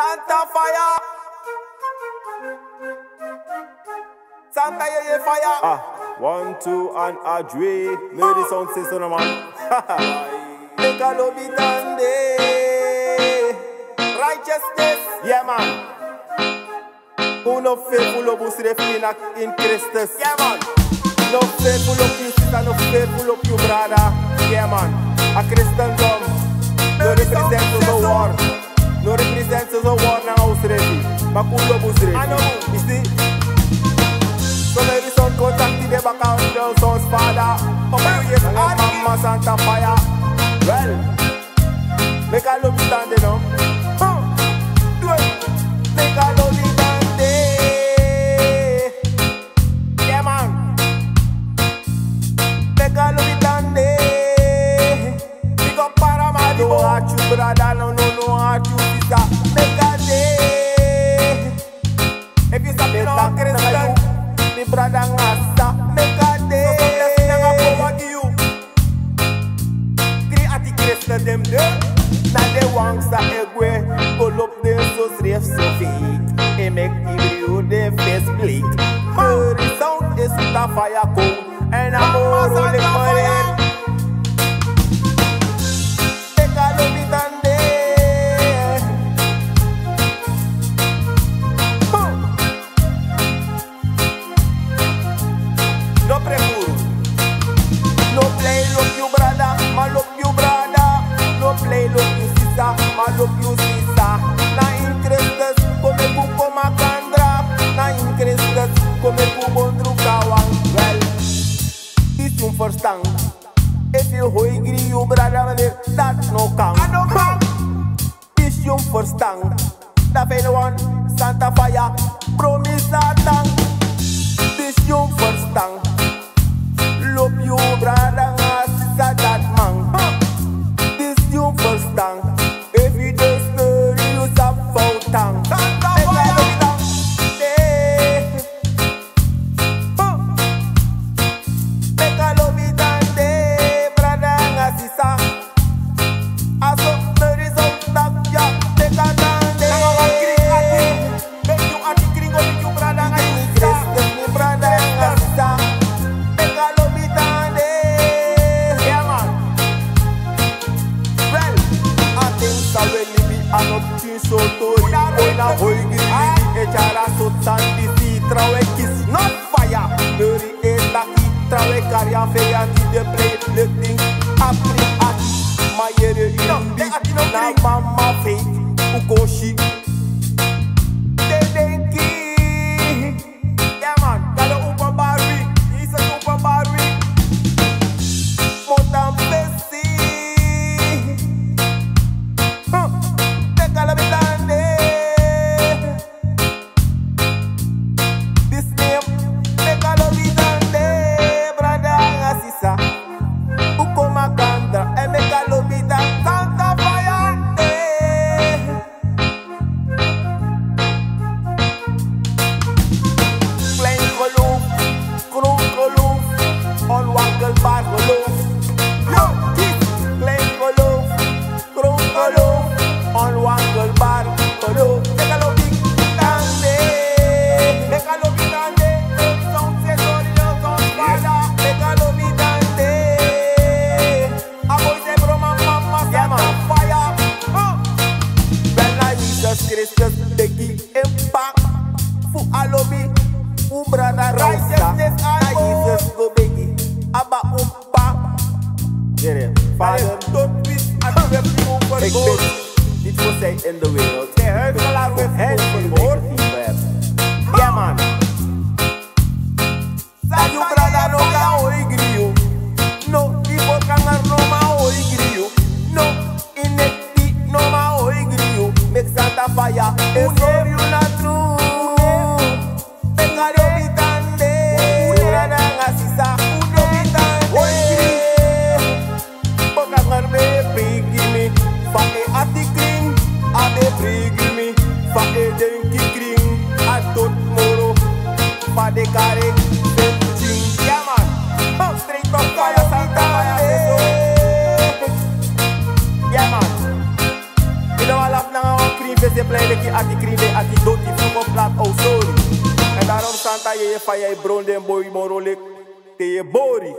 Santa fire. Santa yeah fire. 1, 2 and a Dre. Made the sound system man. Make a love it and day. Righteousness. Yeah man. Who no faithful of us in Christus. Yeah man. No faithful of you sister, no faithful of you brother. Yeah man. A Christendom no represents the war. No represents the war now house ready. But who love us ready? I know. You see? So maybe some contact the back out the son's father. Yes, Mama Santa fire. Well, make a love stand you know. Do it. Make a love stand day. Yeah man. Make a love stand day. Pick up Paramaribo. No heart you brother, no heart you sister. Make a day. If you stop in Christian, the brother ngasa. Make a day. Them there. Na de wangsa egwe, pull up the so safe so feet. He make you the face bleed. The sound is the fire cold, and I'm rolling my head. Take a look at it and No prepuro. no play look you brother, man look you brother. No play look you sister, man look you sister. Na in Christus, come pu koma kandra. Na in Christus, come pu bondru kawang. Well, this you verstand. If you hungry, you brother, that no count. I don't come. This you verstand. That fine one, Santa fire, promise Satan. This you verstand. Love you brother, sister, that man. This you verstand. Every day story you stop for tongue. Santa Make a fire. love tongue. Day. Make a love it and day, brother and sister. Also, there is out that ya take a tongue day. Make you a gringo, make you brother and sister. Christus, me brother and sister. Make a love it and day. Yeah man. Well, I think so really be a nothing so tori. Ona hoi giri, echara so santi si trawe kiss not fire. Nuri etaki trawe karya feya ti de play the thing. Apri at my yere indi na mama fake ukoshi. Tedenki. Yeah man. Galo upa barri. He's a upa barri. Motam Bessie. Take a love it and day. This name, take a love it and day, brother and sister. Ukoma Kandra, and make a love it and Santa fire day. Plain Koloof, Kroon Koloof, on Wangle Bar Koloof. Yo, kiss, plain Koloof, Kroon Koloof, on Wangle Bar Koloof. Take a look and day. Make a love it and day. Sound say sorry, no sound father. Take a look and day. A boy say bro mama Yeah, Santa man. fire. When I Jesus Christus, take the impact. Fu alobi, u brother Rasta. Righteousness Na and Jesus go begi, aba umpa. Yeah, Father, Don't twist and rep you for ik gold. weet, dit was hij in de wereld. They heard a lot with head for gold. Yeah man, Santa you brother no ka oi griyo. No, people kangar no ma oi griyo. No, inekti no ma oi griyo. Make Santa fire, if you not true. Make a love it and day, brother and sister. Love it and day. Kangar me prigi me, fa e ati kring, abe prigi me, fa e denki kring, atot moro, fa de kare, vê se play que aqui crime, aqui doti, fico flat, oh sorry. En daarom Santa je van jij bron den boy morolek te je bori.